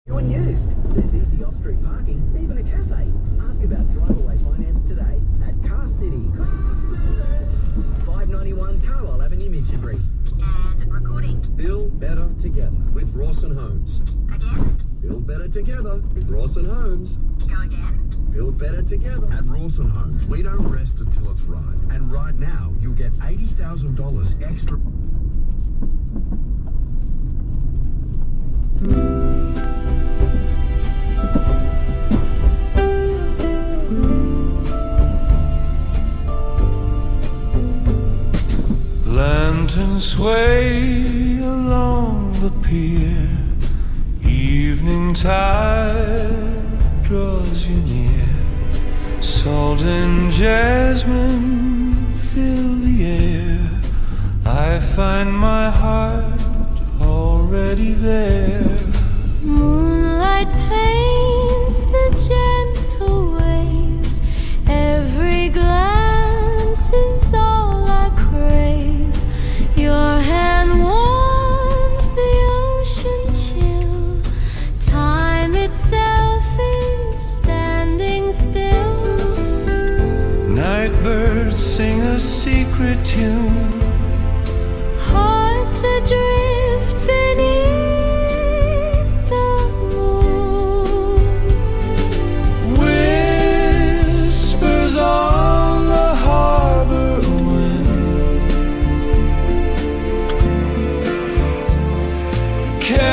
Unused. There's easy off-street parking, even a cafe. Ask about drive-away finance today at Car City. 591 Carlisle Avenue, Minchinbury. And recording. Build better together with Rawson Homes. Again. Build better together with Rawson Homes. Go again. Build better together. At Rawson Homes, we don't rest until it's right. And right now, you'll get $80,000 extra. Lanterns sway along the pier. Evening tide draws you near. Salt and jasmine fill the air. I find my heart already there. Moonlight paints the gentle waves. Every glance is all I crave. Your hand warms the ocean chill. Time itself is standing still. Nightbirds sing a secret tune. Hearts adrift beneath the moon. Whispers on the harbor wind. Carry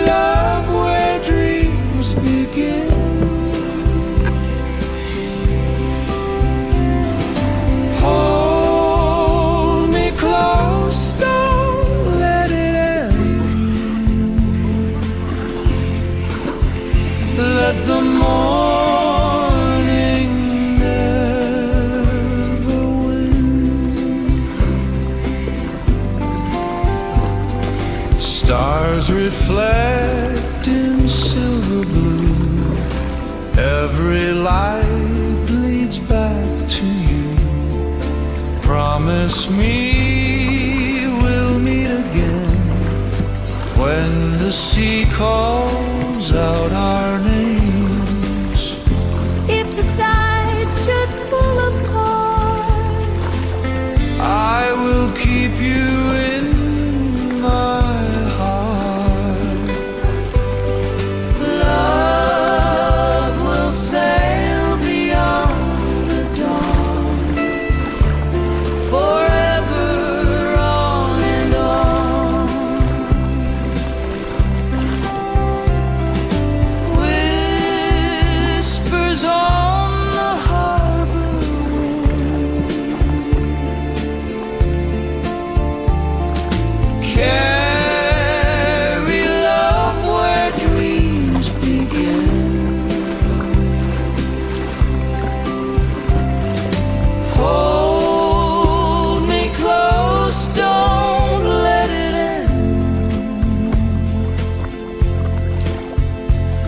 love where dreams begin. Hold me close, don't let it end. Let the morning never win. Stars reflect in silver blue. Every light leads back to you. Promise me we'll meet again when the sea calls out our names. If the tide should pull apart, I will keep you in my heart. love will sail beyond the dawn, forever on and on. Whispers on the harbor wind. Carry love where dreams begin. Hold me close, don't let it end.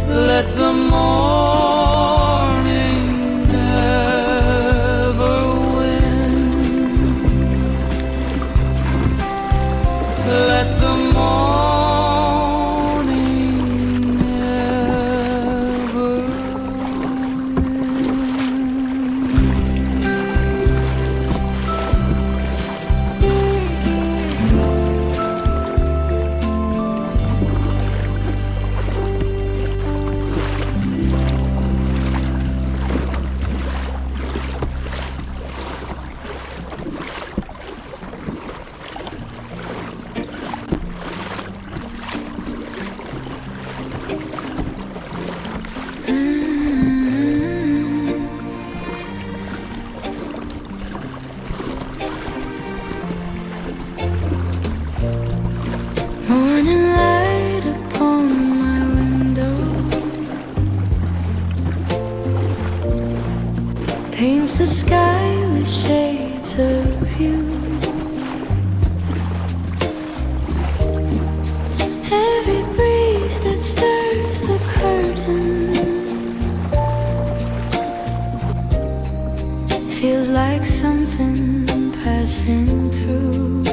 Let the morning never win. Let the morning never win. Morning light upon my window paints the sky with shades of hue. Every breeze that stirs the curtain feels like something passing through.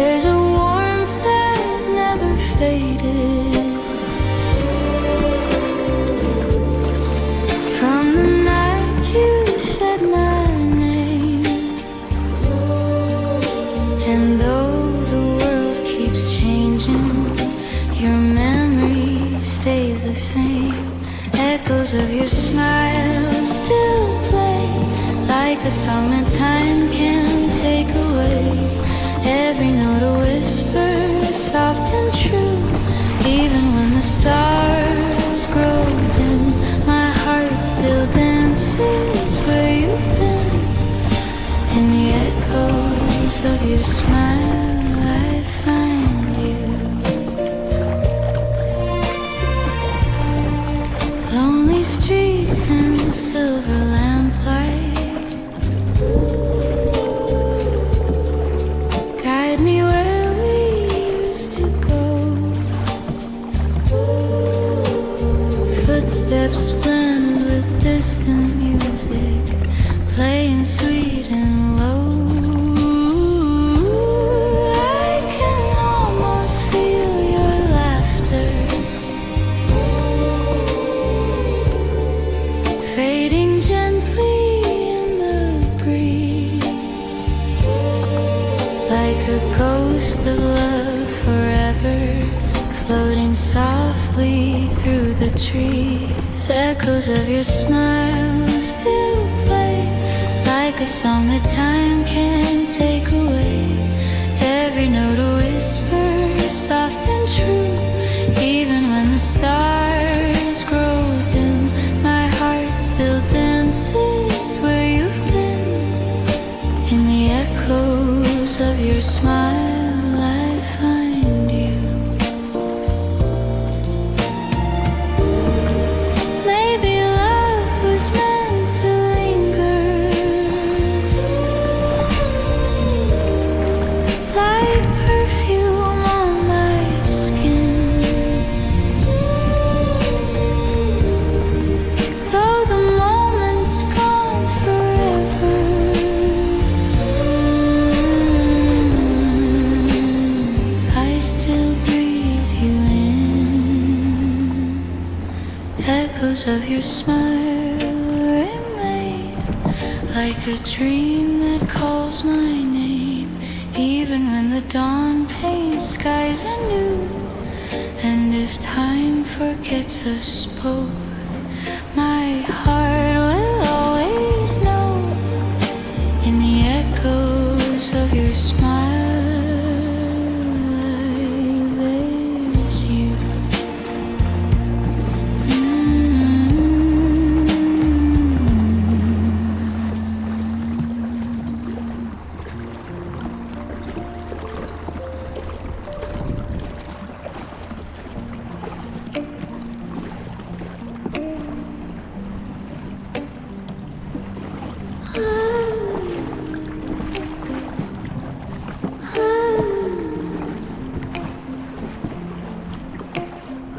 There's a warmth that never faded from the night you said my name. And though the world keeps changing, your memory stays the same. Echoes of your smile still play like a song that time can't take away. Every note a whisper, soft and true. Even when the stars grow dim, my heart still dances where you've been. In the echoes of your smile I find you. Lonely streets and silver lamplight guide me where we used to go. Footsteps blend with distant music, playing sweet and low. I can almost feel your laughter fading gently in the breeze, like a ghost of love forever, floating softly through the trees. Echoes of your smile still play like a song that time can't take away. Every note a whisper, soft and true. Even when the stars grow dim, my heart still dances where you've been. In the echoes of your smile I find you. Maybe love was meant to linger, like perfume on my skin. Though the moment's gone forever, I still breathe you in. Echoes of your smile remain like a dream that calls my name. Even when the dawn paints skies anew, and if time forgets us both, my heart will always know. In the echoes of your smile, there's you.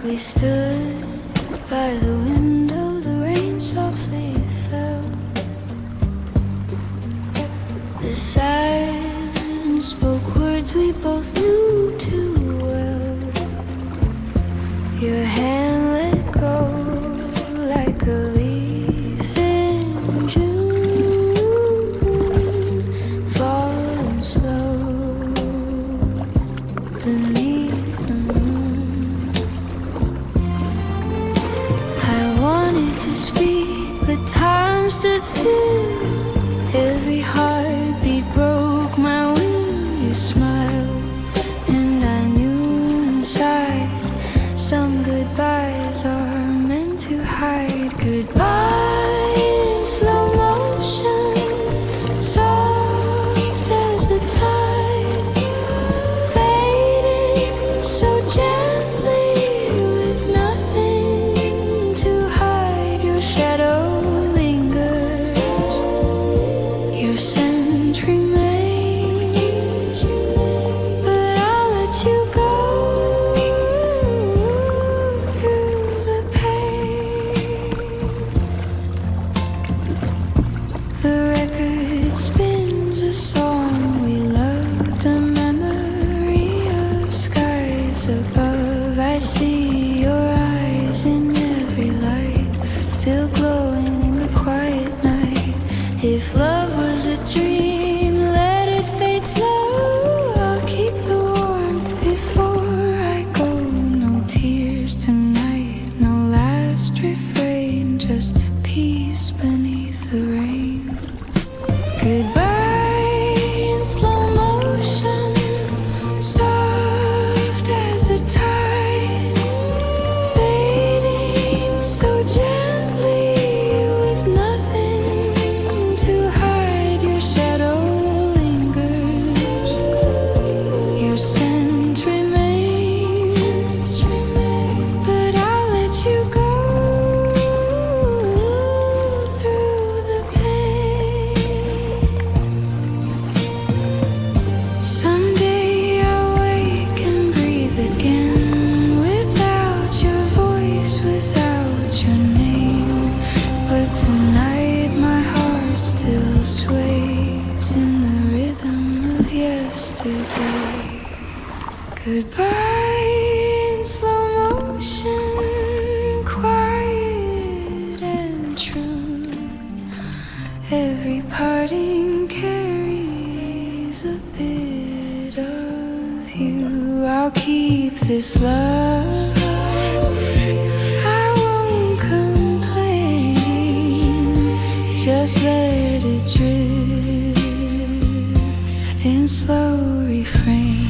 We stood by the window, the rain softly fell. The silence spoke words we both knew too well. Your hand let go like a leaf in June, falling slow beneath the moon. I wanted to speak, but time stood still. Every heartbeat broke my will. You smiled, and I knew inside some goodbyes are meant to hide. Goodbye in slow motion, soft as the tide, fading so gently with nothing to hide. Your shadow lingers, your scent remains, but I'll let you go through the pain. Goodbye in slow motion, quiet and true. Every parting carries a bit of you. I'll keep this love. I won't complain. Just let it drip in slow refrain.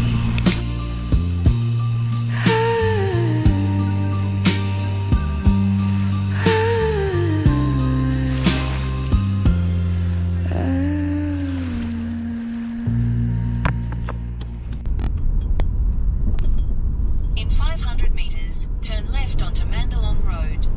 In 500 meters, turn left onto Mandalong Road.